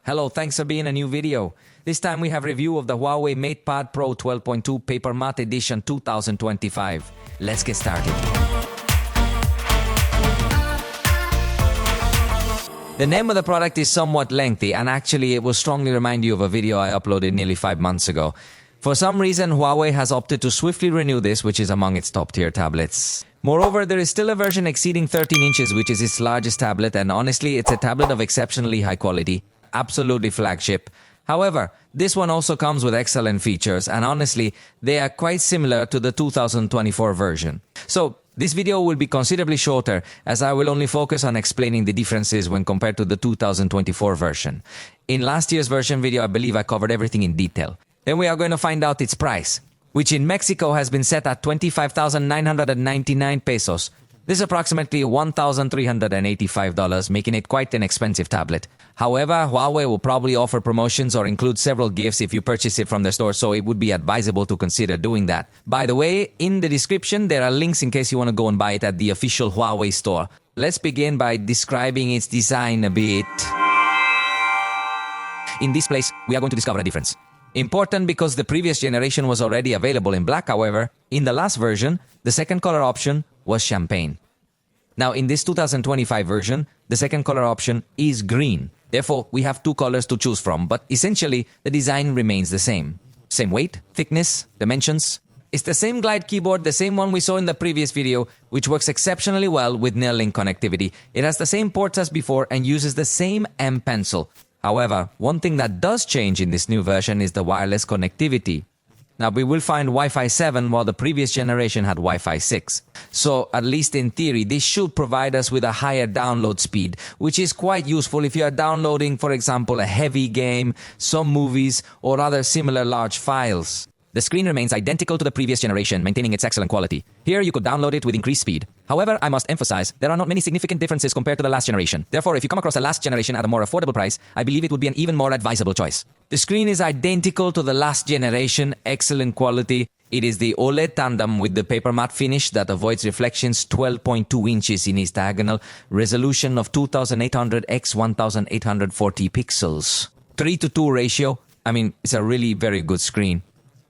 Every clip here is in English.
Hello, thanks for being a new video. This time we have review of the HUAWEI MatePad Pro 12.2 PaperMatte Edition 2025. Let's get started. The name of the product is somewhat lengthy, and actually it will strongly remind you of a video I uploaded nearly 5 months ago. For some reason, Huawei has opted to swiftly renew this, which is among its top-tier tablets. Moreover, there is still a version exceeding 13 inches, which is its largest tablet, and honestly, it's a tablet of exceptionally high quality. Absolutely flagship. However, this one also comes with excellent features, and honestly, they are quite similar to the 2024 version. So, this video will be considerably shorter, as I will only focus on explaining the differences when compared to the 2024 version. In last year's version video, I believe I covered everything in detail. Then we are going to find out its price, which in Mexico has been set at 25,999 pesos. This is approximately $1,385, making it quite an expensive tablet. However, Huawei will probably offer promotions or include several gifts if you purchase it from the store, so it would be advisable to consider doing that. By the way, in the description, there are links in case you want to go and buy it at the official Huawei store. Let's begin by describing its design a bit. In this place, we are going to discover a difference. Important because the previous generation was already available in black, however, in the last version, the second color option was champagne. Now, in this 2025 version, the second color option is green. Therefore, we have two colors to choose from, but essentially, the design remains the same. Same weight, thickness, dimensions. It's the same Glide keyboard, the same one we saw in the previous video, which works exceptionally well with Neuralink connectivity. It has the same ports as before and uses the same M Pencil. However, one thing that does change in this new version is the wireless connectivity. Now, we will find Wi-Fi 7 while the previous generation had Wi-Fi 6. So, at least in theory, this should provide us with a higher download speed, which is quite useful if you are downloading, for example, a heavy game, some movies, or other similar large files. The screen remains identical to the previous generation, maintaining its excellent quality. Here, you could download it with increased speed. However, I must emphasize, there are not many significant differences compared to the last generation. Therefore, if you come across a last generation at a more affordable price, I believe it would be an even more advisable choice. The screen is identical to the last generation, excellent quality. It is the OLED tandem with the PaperMatte finish that avoids reflections, 12.2 inches in its diagonal, resolution of 2800 x 1840 pixels. 3:2 ratio, it's a really very good screen.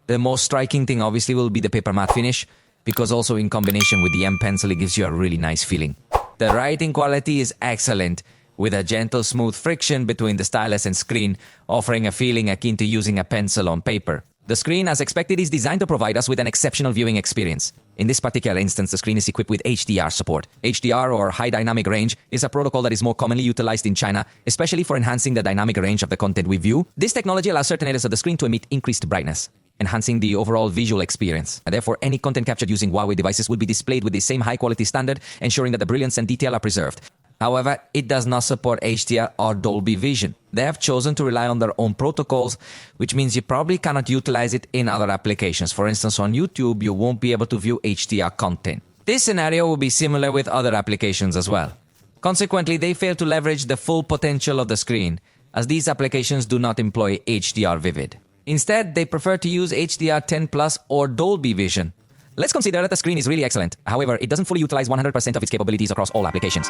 The most striking thing obviously will be the PaperMatte finish, because also in combination with the M Pencil, it gives you a really nice feeling. The writing quality is excellent, with a gentle, smooth friction between the stylus and screen, offering a feeling akin to using a pencil on paper. The screen, as expected, is designed to provide us with an exceptional viewing experience. In this particular instance, the screen is equipped with HDR support. HDR, or High Dynamic Range, is a protocol that is more commonly utilized in China, especially for enhancing the dynamic range of the content we view. This technology allows certain areas of the screen to emit increased brightness, enhancing the overall visual experience. And therefore, any content captured using Huawei devices will be displayed with the same high-quality standard, ensuring that the brilliance and detail are preserved. However, it does not support HDR or Dolby Vision. They have chosen to rely on their own protocols, which means you probably cannot utilize it in other applications. For instance, on YouTube, you won't be able to view HDR content. This scenario will be similar with other applications as well. Consequently, they fail to leverage the full potential of the screen, as these applications do not employ HDR Vivid. Instead, they prefer to use HDR 10 Plus or Dolby Vision. Let's consider that the screen is really excellent. However, it doesn't fully utilize 100% of its capabilities across all applications.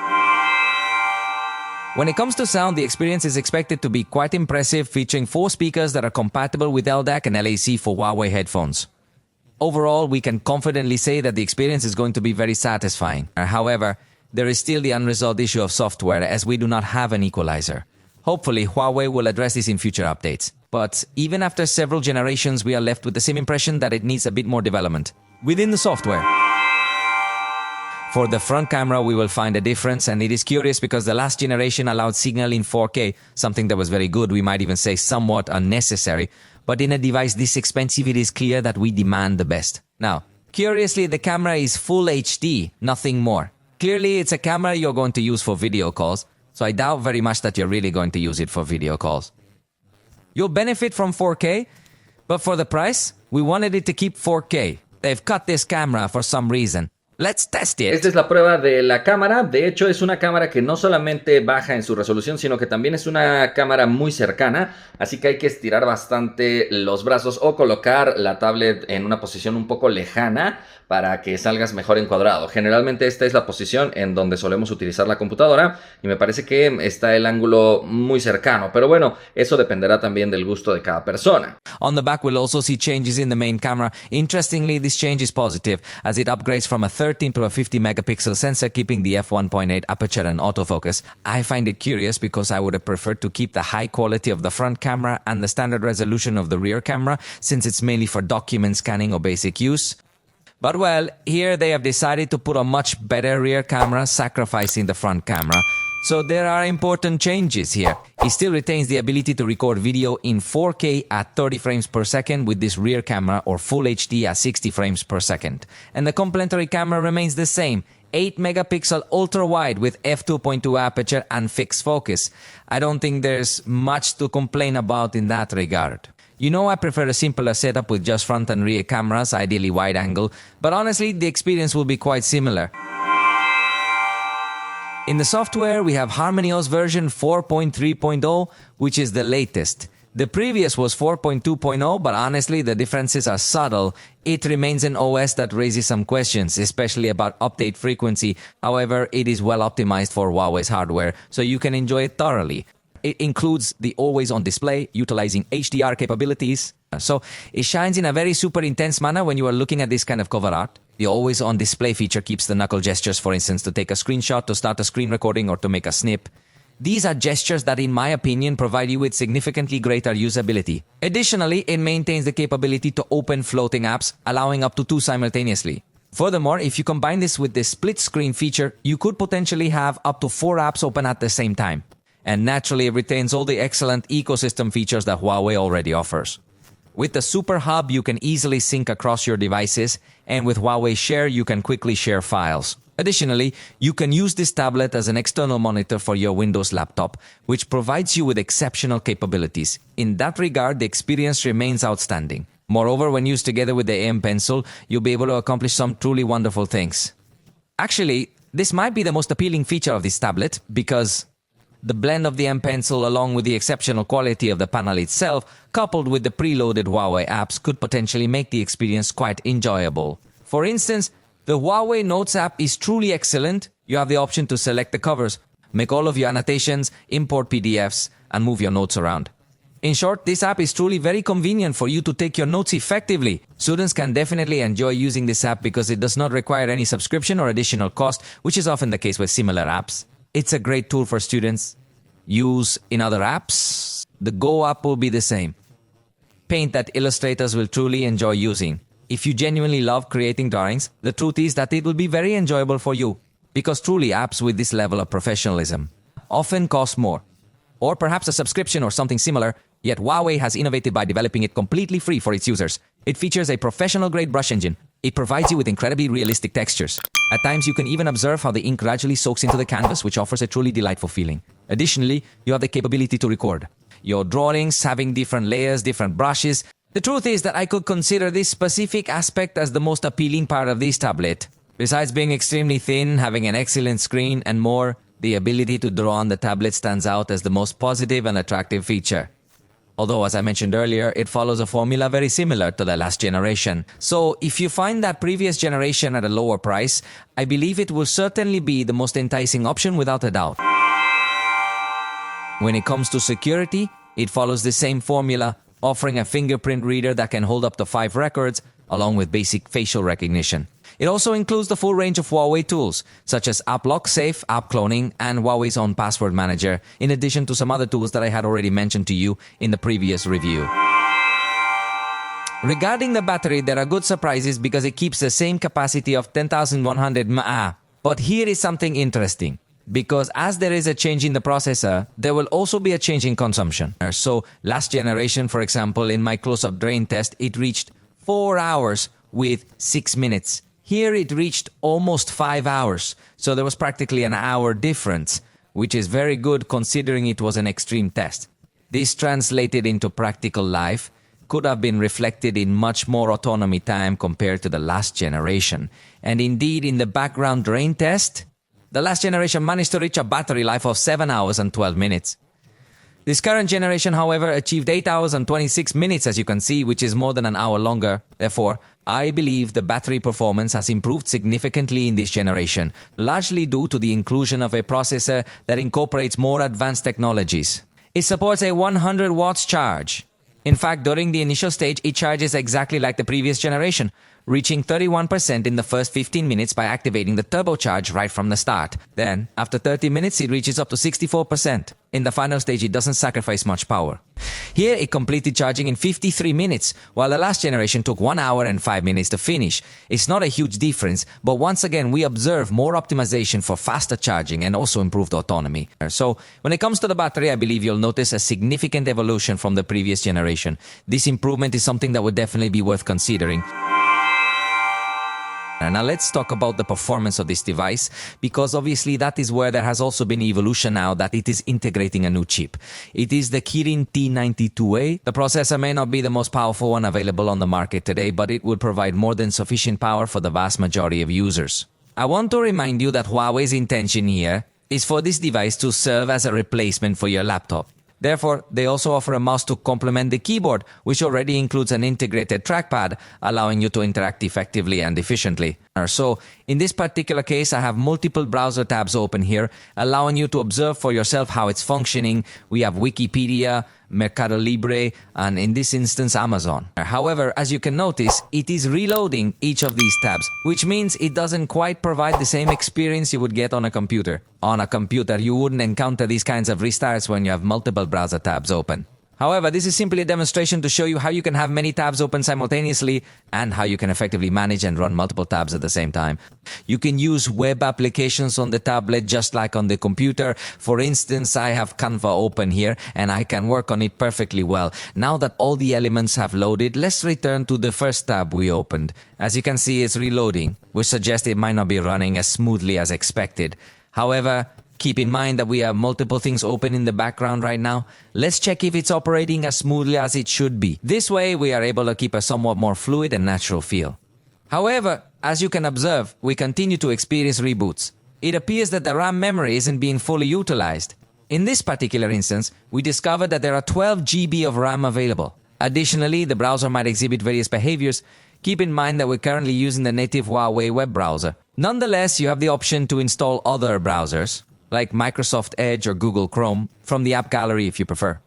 When it comes to sound, the experience is expected to be quite impressive, featuring 4 speakers that are compatible with LDAC and LAC for Huawei headphones. Overall, we can confidently say that the experience is going to be very satisfying. However, there is still the unresolved issue of software, as we do not have an equalizer. Hopefully, Huawei will address this in future updates. But even after several generations, we are left with the same impression that it needs a bit more development within the software. For the front camera, we will find a difference, and it is curious because the last generation allowed signal in 4K, something that was very good, we might even say somewhat unnecessary. But in a device this expensive, it is clear that we demand the best. Now, curiously, the camera is full HD, nothing more. Clearly, it's a camera you're going to use for video calls, so I doubt very much that you're really going to use it for video calls. You'll benefit from 4K, but for the price, we wanted it to keep 4K. They've cut this camera for some reason. Let's test it. Esta es la prueba de la cámara. De hecho, es una cámara que no solamente baja en su resolución, sino que también es una cámara muy cercana. Así que hay que estirar bastante los brazos o colocar la tablet en una posición un poco lejana para que salgas mejor encuadrado. Generalmente esta es la posición en donde solemos utilizar la computadora y me parece que está el ángulo muy cercano. Pero bueno, eso dependerá también del gusto de cada persona. On the back, we'll also see changes in the main camera. Interestingly, this change is positive as it upgrades from a 13 to a 50 megapixel sensor, keeping the f1.8 aperture and autofocus. I find it curious because I would have preferred to keep the high quality of the front camera and the standard resolution of the rear camera, since it's mainly for document scanning or basic use. But well, here they have decided to put a much better rear camera, sacrificing the front camera. So there are important changes here. It still retains the ability to record video in 4K at 30 frames per second with this rear camera, or Full HD at 60 frames per second. And the complementary camera remains the same, 8 megapixel ultra wide with f2.2 aperture and fixed focus. I don't think there's much to complain about in that regard. You know, I prefer a simpler setup with just front and rear cameras, ideally wide angle, but honestly, the experience will be quite similar. In the software, we have HarmonyOS version 4.3.0, which is the latest. The previous was 4.2.0, but honestly, the differences are subtle. It remains an OS that raises some questions, especially about update frequency. However, it is well optimized for Huawei's hardware, so you can enjoy it thoroughly. It includes the always-on display, utilizing HDR capabilities. So it shines in a very super intense manner when you are looking at this kind of cover art. The always-on display feature keeps the knuckle gestures, for instance, to take a screenshot, to start a screen recording, or to make a snip. These are gestures that, in my opinion, provide you with significantly greater usability. Additionally, it maintains the capability to open floating apps, allowing up to 2 simultaneously. Furthermore, if you combine this with the split screen feature, you could potentially have up to 4 apps open at the same time. And naturally, it retains all the excellent ecosystem features that Huawei already offers. With the Super Hub, you can easily sync across your devices, and with Huawei Share, you can quickly share files. Additionally, you can use this tablet as an external monitor for your Windows laptop, which provides you with exceptional capabilities. In that regard, the experience remains outstanding. Moreover, when used together with the AM Pencil, you'll be able to accomplish some truly wonderful things. Actually, this might be the most appealing feature of this tablet, because the blend of the M Pencil along with the exceptional quality of the panel itself, coupled with the preloaded Huawei apps, could potentially make the experience quite enjoyable. For instance, the Huawei Notes app is truly excellent. You have the option to select the covers, make all of your annotations, import PDFs, and move your notes around. In short, this app is truly very convenient for you to take your notes effectively. Students can definitely enjoy using this app because it does not require any subscription or additional cost, which is often the case with similar apps. It's a great tool for students. Use in other apps. The Go app will be the same. Paint that illustrators will truly enjoy using. If you genuinely love creating drawings, the truth is that it will be very enjoyable for you, because truly apps with this level of professionalism often cost more. Or perhaps a subscription or something similar, yet Huawei has innovated by developing it completely free for its users. It features a professional-grade brush engine. It provides you with incredibly realistic textures. At times, you can even observe how the ink gradually soaks into the canvas, which offers a truly delightful feeling. Additionally, you have the capability to record your drawings, having different layers, different brushes. The truth is that I could consider this specific aspect as the most appealing part of this tablet. Besides being extremely thin, having an excellent screen, and more, the ability to draw on the tablet stands out as the most positive and attractive feature. Although, as I mentioned earlier, it follows a formula very similar to the last generation. So, if you find that previous generation at a lower price, I believe it will certainly be the most enticing option without a doubt. When it comes to security, it follows the same formula, offering a fingerprint reader that can hold up to 5 records, along with basic facial recognition. It also includes the full range of Huawei tools, such as App Lock Safe, App Cloning, and Huawei's own Password Manager, in addition to some other tools that I had already mentioned to you in the previous review. Regarding the battery, there are good surprises because it keeps the same capacity of 10,100 mAh. But here is something interesting, because as there is a change in the processor, there will also be a change in consumption. So last generation, for example, in my close-up drain test, it reached 4 hours with 6 minutes. Here it reached almost 5 hours, so there was practically an hour difference, which is very good considering it was an extreme test. This translated into practical life could have been reflected in much more autonomy time compared to the last generation. And indeed, in the background drain test, the last generation managed to reach a battery life of 7 hours and 12 minutes. This current generation, however, achieved 8 hours and 26 minutes, as you can see, which is more than an hour longer. Therefore, I believe the battery performance has improved significantly in this generation, largely due to the inclusion of a processor that incorporates more advanced technologies. It supports a 100 watts charge. In fact, during the initial stage, it charges exactly like the previous generation, reaching 31% in the first 15 minutes by activating the turbocharge right from the start. Then, after 30 minutes, it reaches up to 64%. In the final stage, it doesn't sacrifice much power. Here, it completed charging in 53 minutes, while the last generation took 1 hour and 5 minutes to finish. It's not a huge difference, but once again, we observe more optimization for faster charging and also improved autonomy. So, when it comes to the battery, I believe you'll notice a significant evolution from the previous generation. This improvement is something that would definitely be worth considering. Now let's talk about the performance of this device, because obviously that is where there has also been evolution now that it is integrating a new chip. It is the Kirin T92A. The processor may not be the most powerful one available on the market today, but it would provide more than sufficient power for the vast majority of users. I want to remind you that Huawei's intention here is for this device to serve as a replacement for your laptop. Therefore, they also offer a mouse to complement the keyboard, which already includes an integrated trackpad, allowing you to interact effectively and efficiently. So, in this particular case, I have multiple browser tabs open here, allowing you to observe for yourself how it's functioning. We have Wikipedia, Mercado Libre, and in this instance, Amazon. However, as you can notice, it is reloading each of these tabs, which means it doesn't quite provide the same experience you would get on a computer. On a computer, you wouldn't encounter these kinds of restarts when you have multiple browser tabs open. However, this is simply a demonstration to show you how you can have many tabs open simultaneously and how you can effectively manage and run multiple tabs at the same time. You can use web applications on the tablet just like on the computer. For instance, I have Canva open here and I can work on it perfectly well. Now that all the elements have loaded, let's return to the first tab we opened. As you can see, it's reloading, which suggests it might not be running as smoothly as expected. However, keep in mind that we have multiple things open in the background right now. Let's check if it's operating as smoothly as it should be. This way, we are able to keep a somewhat more fluid and natural feel. However, as you can observe, we continue to experience reboots. It appears that the RAM memory isn't being fully utilized. In this particular instance, we discovered that there are 12 GB of RAM available. Additionally, the browser might exhibit various behaviors. Keep in mind that we're currently using the native Huawei web browser. Nonetheless, you have the option to install other browsers, like Microsoft Edge or Google Chrome, from the app gallery if you prefer.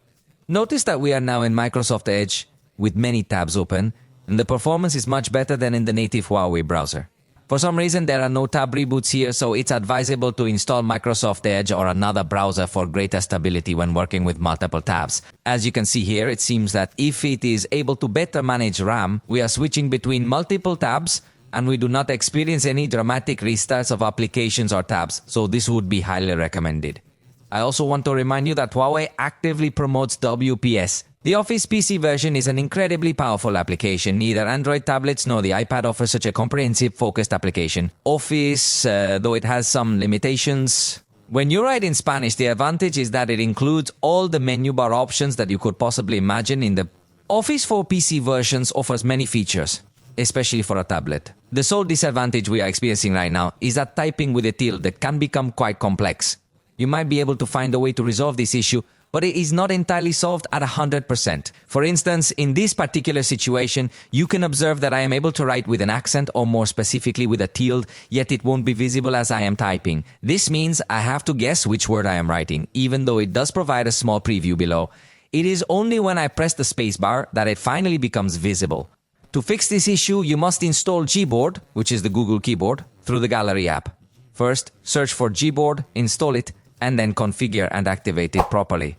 Notice that we are now in Microsoft Edge with many tabs open, and the performance is much better than in the native Huawei browser. For some reason, there are no tab reboots here, so it's advisable to install Microsoft Edge or another browser for greater stability when working with multiple tabs. As you can see here, it seems that if it is able to better manage RAM, we are switching between multiple tabs and we do not experience any dramatic restarts of applications or tabs, so this would be highly recommended. I also want to remind you that Huawei actively promotes WPS. The Office PC version is an incredibly powerful application. Neither Android tablets nor the iPad offer such a comprehensive, focused application. Office, though it has some limitations. When you write in Spanish, the advantage is that it includes all the menu bar options that you could possibly imagine in the Office for PC versions offers many features, especially for a tablet. The sole disadvantage we are experiencing right now is that typing with a tilde can become quite complex. You might be able to find a way to resolve this issue, but it is not entirely solved at 100%. For instance, in this particular situation, you can observe that I am able to write with an accent or more specifically with a tilde, yet it won't be visible as I am typing. This means I have to guess which word I am writing, even though it does provide a small preview below. It is only when I press the spacebar that it finally becomes visible. To fix this issue, you must install Gboard, which is the Google keyboard, through the Gallery app. First, search for Gboard, install it, and then configure and activate it properly.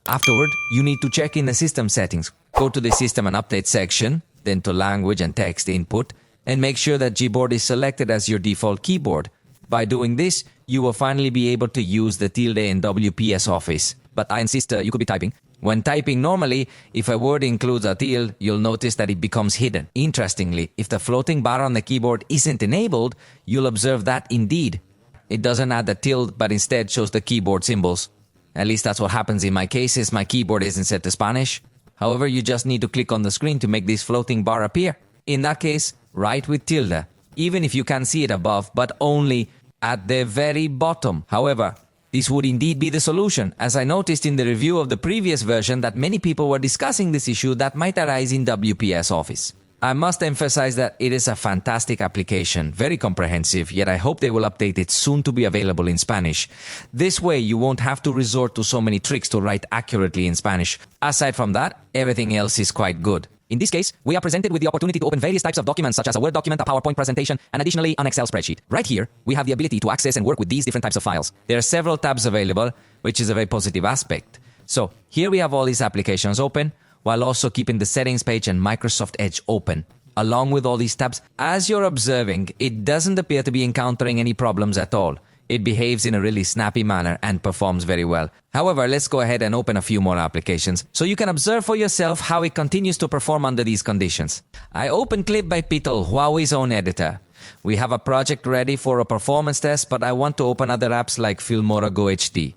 Afterward, you need to check in the system settings. Go to the System and Update section, then to Language and Text Input, and make sure that Gboard is selected as your default keyboard. By doing this, you will finally be able to use the tilde in WPS Office. But I insist you could be typing. When typing normally, if a word includes a tilde, you'll notice that it becomes hidden. Interestingly, if the floating bar on the keyboard isn't enabled, you'll observe that indeed it doesn't add the tilde, but instead shows the keyboard symbols. At least that's what happens in my case, since my keyboard isn't set to Spanish. However, you just need to click on the screen to make this floating bar appear. In that case, write with tilde, even if you can see it above, but only at the very bottom. However, this would indeed be the solution, as I noticed in the review of the previous version that many people were discussing this issue that might arise in WPS Office. I must emphasize that it is a fantastic application, very comprehensive, yet I hope they will update it soon to be available in Spanish. This way you won't have to resort to so many tricks to write accurately in Spanish. Aside from that, everything else is quite good. In this case, we are presented with the opportunity to open various types of documents such as a Word document, a PowerPoint presentation, and additionally an Excel spreadsheet. Right here, we have the ability to access and work with these different types of files. There are several tabs available, which is a very positive aspect. So here we have all these applications open, while also keeping the settings page and Microsoft Edge open. Along with all these tabs, as you're observing, it doesn't appear to be encountering any problems at all. It behaves in a really snappy manner and performs very well. However, let's go ahead and open a few more applications so you can observe for yourself how it continues to perform under these conditions. I open Clip by Pitel, Huawei's own editor. We have a project ready for a performance test, but I want to open other apps like Filmora Go HD.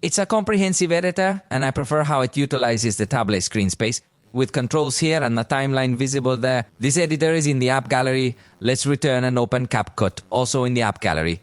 It's a comprehensive editor, and I prefer how it utilizes the tablet screen space, with controls here and the timeline visible there. This editor is in the app gallery. Let's return and open CapCut, also in the app gallery.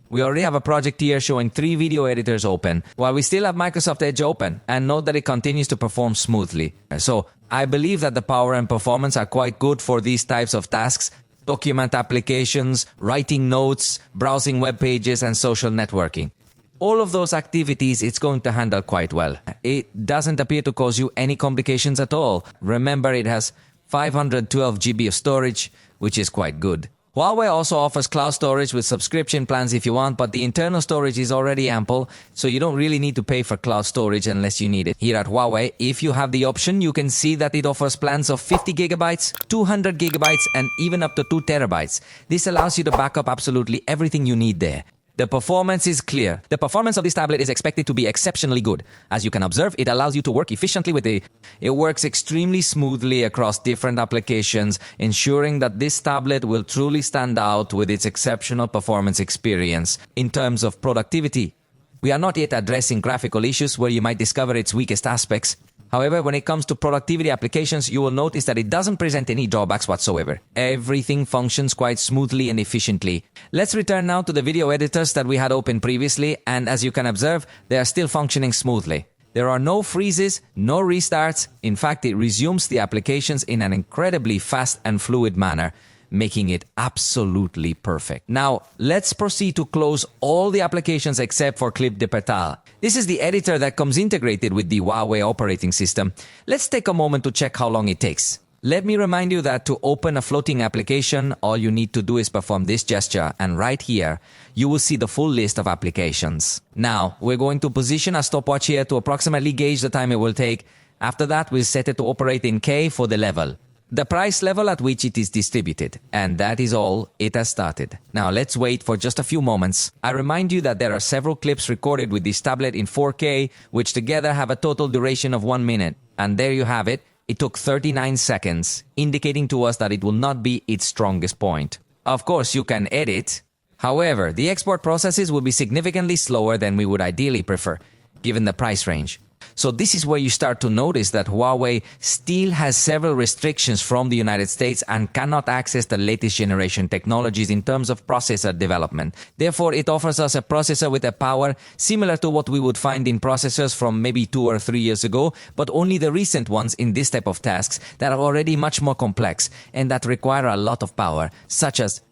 We already have a project here showing 3 video editors open, while we still have Microsoft Edge open, and note that it continues to perform smoothly. So, I believe that the power and performance are quite good for these types of tasks: document applications, writing notes, browsing web pages, and social networking. All of those activities it's going to handle quite well. It doesn't appear to cause you any complications at all. Remember, it has 512 GB of storage, which is quite good. Huawei also offers cloud storage with subscription plans if you want, but the internal storage is already ample, so you don't really need to pay for cloud storage unless you need it. Here at Huawei, if you have the option, you can see that it offers plans of 50 gigabytes, 200 gigabytes, and even up to 2 terabytes. This allows you to back up absolutely everything you need there. The performance is clear. The performance of this tablet is expected to be exceptionally good. As you can observe, it allows you to work efficiently with it. It works extremely smoothly across different applications, ensuring that this tablet will truly stand out with its exceptional performance experience. In terms of productivity, we are not yet addressing graphical issues where you might discover its weakest aspects. However, when it comes to productivity applications, you will notice that it doesn't present any drawbacks whatsoever. Everything functions quite smoothly and efficiently. Let's return now to the video editors that we had open previously, and as you can observe, they are still functioning smoothly. There are no freezes, no restarts. In fact, it resumes the applications in an incredibly fast and fluid manner, making it absolutely perfect. Now, let's proceed to close all the applications except for Clip de Petal. This is the editor that comes integrated with the Huawei operating system. Let's take a moment to check how long it takes. Let me remind you that to open a floating application, all you need to do is perform this gesture, and right here, you will see the full list of applications. Now, we're going to position a stopwatch here to approximately gauge the time it will take. After that, we'll set it to operate in K for the level, the price level at which it is distributed. And that is all. It has started. Now let's wait for just a few moments. I remind you that there are several clips recorded with this tablet in 4K, which together have a total duration of 1 minute. And there you have it. It took 39 seconds, indicating to us that it will not be its strongest point. Of course, you can edit. However, the export processes will be significantly slower than we would ideally prefer, given the price range. So this is where you start to notice that Huawei still has several restrictions from the United States and cannot access the latest generation technologies in terms of processor development. Therefore, it offers us a processor with a power similar to what we would find in processors from maybe 2 or 3 years ago, but only the recent ones in this type of tasks that are already much more complex and that require a lot of power, such as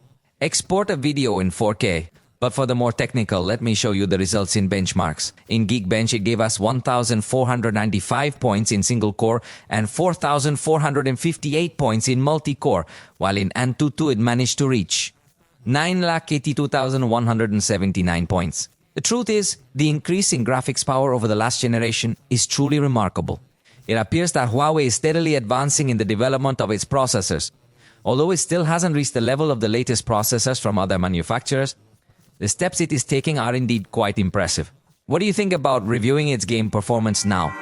export a video in 4K. But for the more technical, let me show you the results in benchmarks. In Geekbench, it gave us 1,495 points in single-core and 4,458 points in multi-core, while in Antutu it managed to reach 9,82,179 points. The truth is, the increase in graphics power over the last generation is truly remarkable. It appears that Huawei is steadily advancing in the development of its processors. Although it still hasn't reached the level of the latest processors from other manufacturers, the steps it is taking are indeed quite impressive. What do you think about reviewing its game performance now?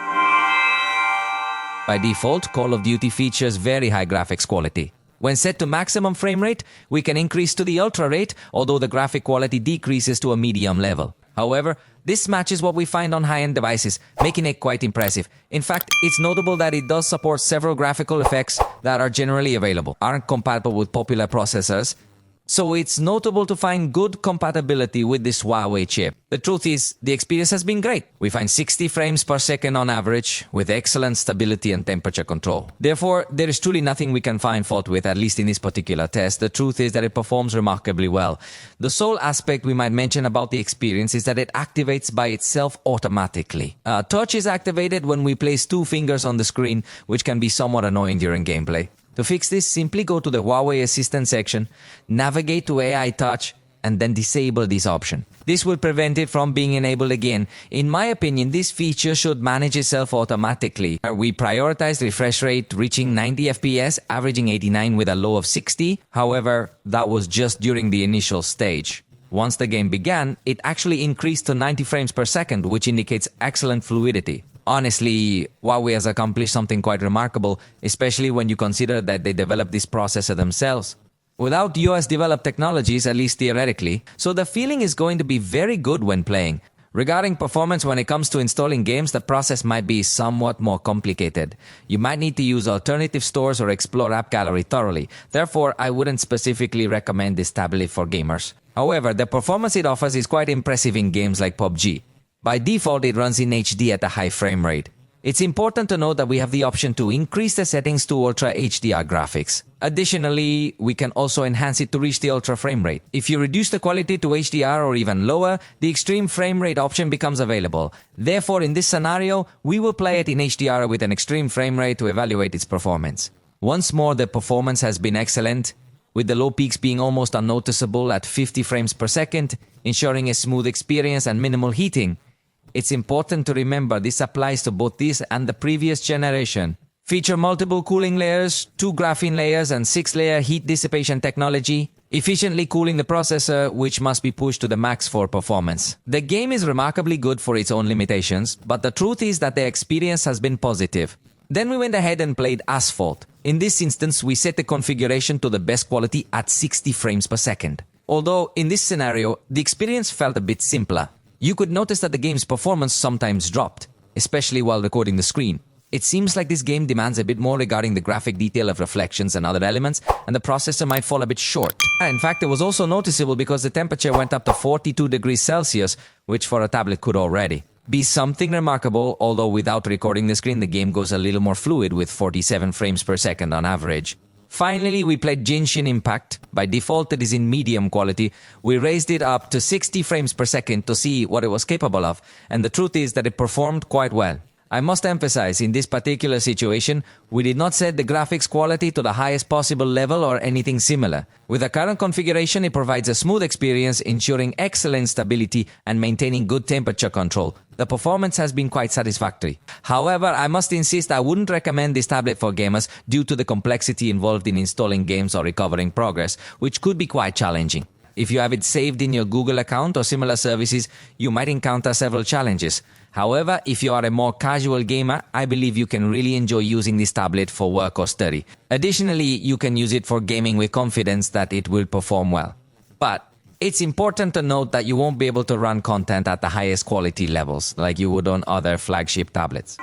By default, Call of Duty features very high graphics quality. When set to maximum frame rate, we can increase to the ultra rate, although the graphic quality decreases to a medium level. However, This matches what we find on high-end devices, making it quite impressive. In fact, it's notable that it does support several graphical effects that are generally available, aren't compatible with popular processors, so it's notable to find good compatibility with this Huawei chip. The truth is, the experience has been great. We find 60 frames per second on average, with excellent stability and temperature control. Therefore, there is truly nothing we can find fault with, at least in this particular test. The truth is that it performs remarkably well. The sole aspect we might mention about the experience is that it activates by itself automatically. Touch is activated when we place 2 fingers on the screen, which can be somewhat annoying during gameplay. To fix this, simply go to the Huawei Assistant section, navigate to AI Touch, and then disable this option. This will prevent it from being enabled again. In my opinion, this feature should manage itself automatically. We prioritize refresh rate reaching 90 FPS, averaging 89 with a low of 60. However, that was just during the initial stage. Once the game began, it actually increased to 90 frames per second, which indicates excellent fluidity. Honestly, Huawei has accomplished something quite remarkable, especially when you consider that they developed this processor themselves without US-developed technologies, at least theoretically, so the feeling is going to be very good when playing. Regarding performance, when it comes to installing games, the process might be somewhat more complicated. You might need to use alternative stores or explore App Gallery thoroughly. Therefore, I wouldn't specifically recommend this tablet for gamers. However, the performance it offers is quite impressive in games like PUBG. By default, it runs in HD at a high frame rate. It's important to note that we have the option to increase the settings to Ultra HDR graphics. Additionally, we can also enhance it to reach the ultra frame rate. If you reduce the quality to HDR or even lower, the extreme frame rate option becomes available. Therefore, in this scenario, we will play it in HDR with an extreme frame rate to evaluate its performance. Once more, the performance has been excellent, with the low peaks being almost unnoticeable at 50 frames per second, ensuring a smooth experience and minimal heating. It's important to remember this applies to both this and the previous generation. Feature multiple cooling layers, 2 graphene layers and 6-layer heat dissipation technology, efficiently cooling the processor, which must be pushed to the max for performance. The game is remarkably good for its own limitations, but the truth is that the experience has been positive. Then we went ahead and played Asphalt. In this instance, we set the configuration to the best quality at 60 frames per second. Although, in this scenario, the experience felt a bit simpler. You could notice that the game's performance sometimes dropped, especially while recording the screen. It seems like this game demands a bit more regarding the graphic detail of reflections and other elements, and the processor might fall a bit short. In fact, it was also noticeable because the temperature went up to 42 degrees Celsius, which for a tablet could already be something remarkable, although without recording the screen, the game goes a little more fluid with 47 frames per second on average. Finally, we played Genshin Impact. By default, it is in medium quality. We raised it up to 60 frames per second to see what it was capable of, and the truth is that it performed quite well. I must emphasize, in this particular situation, we did not set the graphics quality to the highest possible level or anything similar. With the current configuration, it provides a smooth experience, ensuring excellent stability and maintaining good temperature control. The performance has been quite satisfactory. However, I must insist I wouldn't recommend this tablet for gamers due to the complexity involved in installing games or recovering progress, which could be quite challenging. If you have it saved in your Google account or similar services, you might encounter several challenges. However, if you are a more casual gamer, I believe you can really enjoy using this tablet for work or study. Additionally, you can use it for gaming with confidence that it will perform well. But it's important to note that you won't be able to run content at the highest quality levels like you would on other flagship tablets.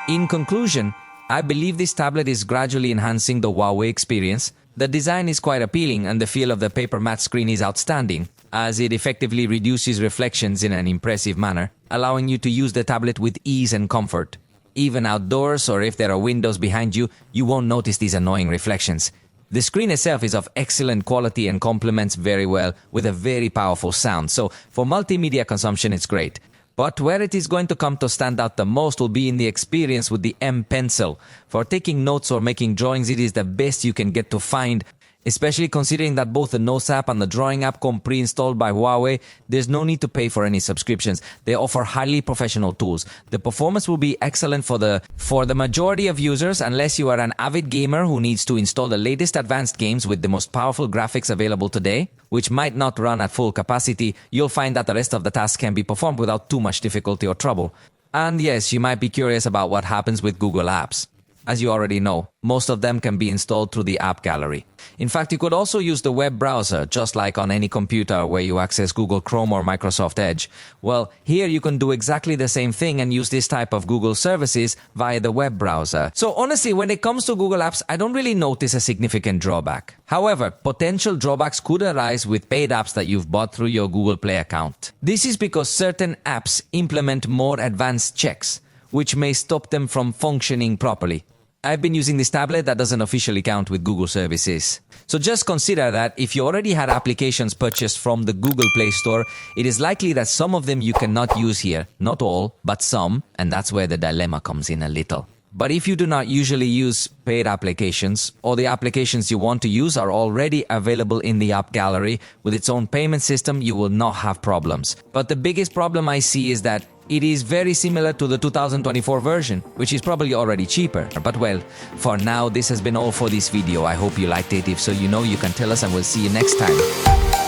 In conclusion, I believe this tablet is gradually enhancing the Huawei experience. The design is quite appealing and the feel of the PaperMatte screen is outstanding, as it effectively reduces reflections in an impressive manner, allowing you to use the tablet with ease and comfort. Even outdoors or if there are windows behind you, you won't notice these annoying reflections. The screen itself is of excellent quality and complements very well with a very powerful sound, so for multimedia consumption it's great. But where it is going to come to stand out the most will be in the experience with the M Pencil. For taking notes or making drawings, it is the best you can get to find, especially considering that both the Notes app and the Drawing app come pre-installed by Huawei. There's no need to pay for any subscriptions. They offer highly professional tools. The performance will be excellent for the majority of users, unless you are an avid gamer who needs to install the latest advanced games with the most powerful graphics available today, which might not run at full capacity. You'll find that the rest of the tasks can be performed without too much difficulty or trouble. And yes, you might be curious about what happens with Google Apps. as you already know, most of them can be installed through the app gallery. In fact, you could also use the web browser, just like on any computer where you access Google Chrome or Microsoft Edge. Well, here you can do exactly the same thing and use this type of Google services via the web browser. So honestly, when it comes to Google Apps, I don't really notice a significant drawback. However, potential drawbacks could arise with paid apps that you've bought through your Google Play account. This is because certain apps implement more advanced checks, which may stop them from functioning properly. I've been using this tablet that doesn't officially count with Google services. So just consider that if you already had applications purchased from the Google Play Store, it is likely that some of them you cannot use here. Not all, but some, and that's where the dilemma comes in a little. But if you do not usually use paid applications, or the applications you want to use are already available in the app gallery with its own payment system, you will not have problems. But the biggest problem I see is that it is very similar to the 2024 version, which is probably already cheaper. But well, for now, this has been all for this video. I hope you liked it. If so, you know you can tell us, and we'll see you next time.